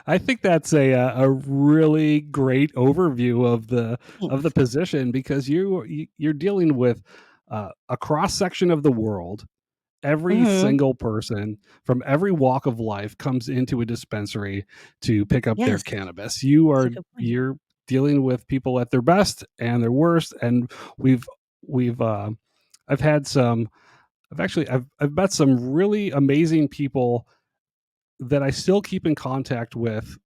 I think that's a really great overview of the Thanks. position, because you're dealing with a cross section of the world. Every Mhm. single person from every walk of life comes into a dispensary to pick up their Yes. cannabis. That's a good point. You're dealing with people at their best and their worst, and we've we've I've had some I've met some really amazing people that I still keep in contact with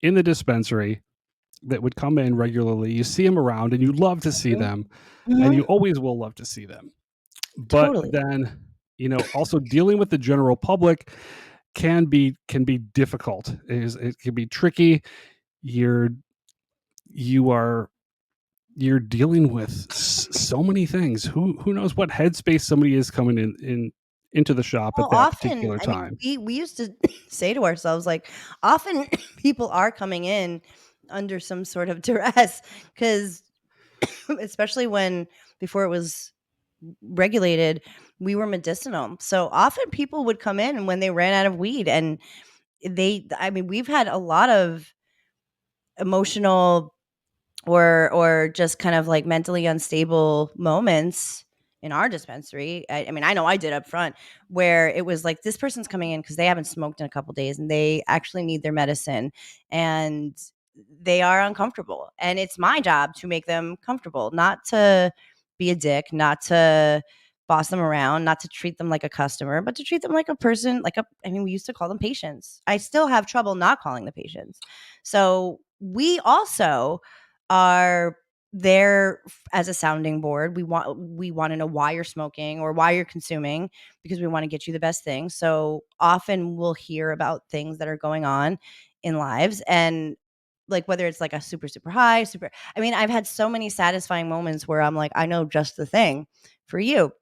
in the dispensary, that would come in regularly. You see them around and you love to see Mhm. them, and you Mhm. always will love to see them. But Totally. then, also dealing with the general public can be difficult. It can be tricky. You're you are you're dealing with so many things. Who knows what headspace somebody is coming in into the shop Well, at that often, particular I mean, time. we used to say to ourselves, like, often people are coming in under some sort of duress because, especially when before it was regulated, we were medicinal. So often people would come in when they ran out of weed, and I mean, we've had a lot of emotional or just kind of like mentally unstable moments in our dispensary. I mean, I know I did up front, where it was like this person's coming in because they haven't smoked in a couple days and they actually need their medicine, and they are uncomfortable. And it's my job to make them comfortable, not to be a dick, not to boss them around, not to treat them like a customer, but to treat them like a person, I mean, we used to call them patients. I still have trouble not calling the patients. So we also are there as a sounding board. We want to know why you're smoking or why you're consuming, because we want to get you the best thing. So often we'll hear about things that are going on in lives, and like whether it's like a super high, super, I mean, I've had so many satisfying moments where I'm like, I know just the thing for you.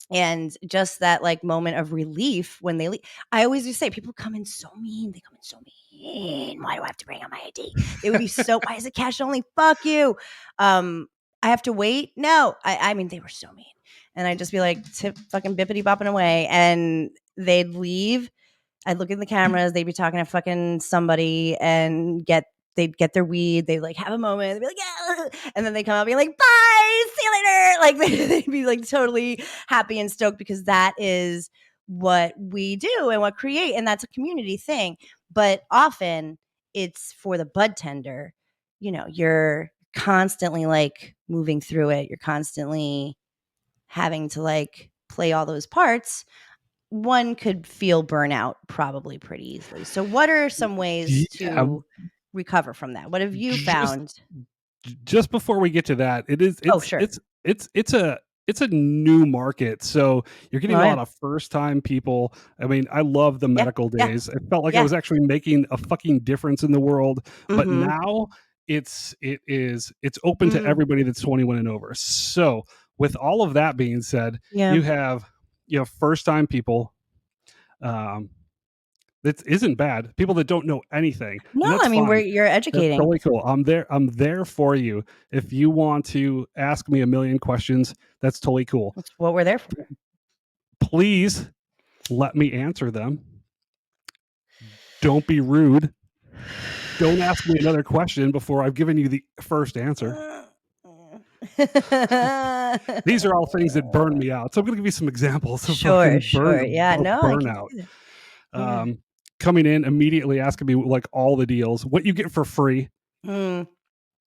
And just that like moment of relief when they leave. I always do say people come in so mean. They come in so mean. Why do I have to bring out my ID? They would be so, why is it cash only? Fuck you. I have to wait. No, I mean, they were so mean. And I'd just be like, tip fucking bippity bopping away. And they'd leave. I'd look in the cameras. They'd be talking to fucking somebody and they'd get their weed. They'd like have a moment. They'd be like, yeah. And then they come out and be like, bye, see you later. Like they'd be like totally happy and stoked, because that is what we do and what create. And that's a community thing. But often it's for the bud tender. You're constantly like moving through it. You're constantly having to like play all those parts. One could feel burnout probably pretty easily. So what are some ways Yeah, to recover from that? What have you just found? just before we get to that, it is Oh, sure. it's a new market. So you're getting Oh, a yeah. lot of first time people. I mean, I love the Yeah, medical yeah, days. It felt like I yeah. was actually making a fucking difference in the world. But Mhm, now it's open to mhm. everybody that's 21 and over. So with all of that being said, Yeah. you have first time people, um that isn't bad. People that don't know anything, No, and that's I mean, fine. you're That's educating. totally cool. I'm there for you. If you want to ask me a million questions, that's totally cool. That's what we're there for. Please let me answer them. Don't be rude. Don't ask me another question before I've given you the first answer. These are all things that burn me out. So I'm going to give you some examples of Sure, fucking sure. Yeah, no, I can burnout. see that. Yeah. Um, Coming in immediately asking me like all the deals, what you get for free. Mm,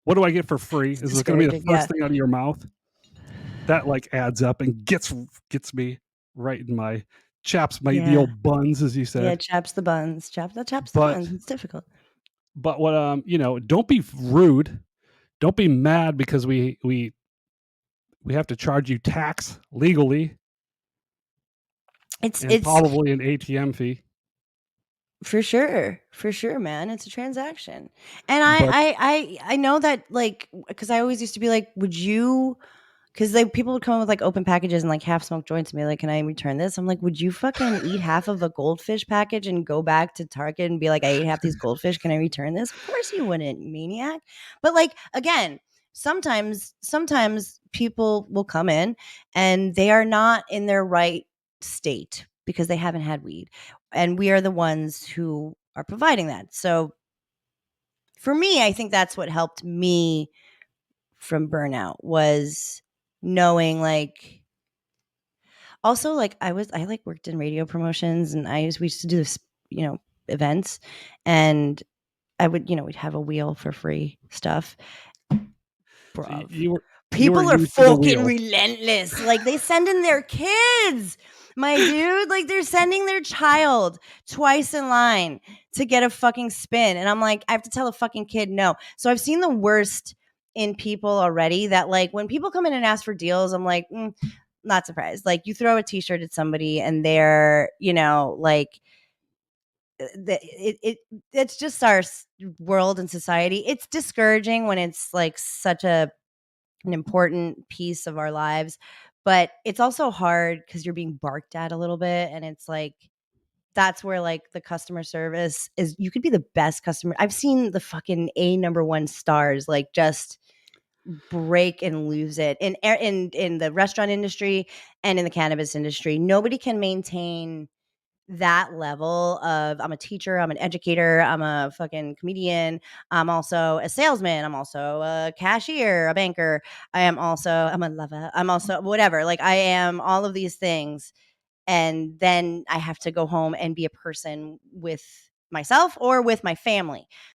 What do I get for free? it's Is this going to be the discouraging, first yeah. thing out of your mouth? That like adds up and gets me right in my chaps, my the Yeah. old buns, as you Yeah, said. chaps the buns. Chaps the But buns. It's difficult. what don't be rude. Don't be mad because we have to charge you tax legally and It's probably an ATM fee. for sure, man. It's a transaction, and But I know that like because I always used to be like, would you? Because like people would come in with like open packages and like half smoked joints and be like, "Can I return this?" I'm like, "Would you fucking eat half of a goldfish package and go back to Target and be like, I ate half these goldfish. Can I return this?" Of course you wouldn't, you maniac. But like again, sometimes people will come in and they are not in their right state because they haven't had weed, and we are the ones who are providing that. So for me, I think that's what helped me from burnout was knowing like also like I like worked in radio promotions and we used to do this, events and I would, we'd have a wheel for free stuff. So Bruv. you were People are new to the fucking wheel. relentless. Like they send in their kids. My dude, like they're sending their child twice in line to get a fucking spin. And I'm like, I have to tell a fucking kid no. So I've seen the worst in people already that like when people come in and ask for deals, I'm like, not surprised. Like you throw a t-shirt at somebody and they're, like it's just our world and society. It's discouraging when it's like such an important piece of our lives, but it's also hard because you're being barked at a little bit, and it's like that's where like the customer service is. You could be the best customer. I've seen the fucking a number one stars like just break and lose it in the restaurant industry and in the cannabis industry. Nobody can maintain that level of I'm a teacher, I'm an educator, I'm a fucking comedian, I'm also a salesman, I'm also a cashier, a banker, I'm a lover, I'm also whatever. Like I am all of these things. And then I have to go home and be a person with myself or with my family.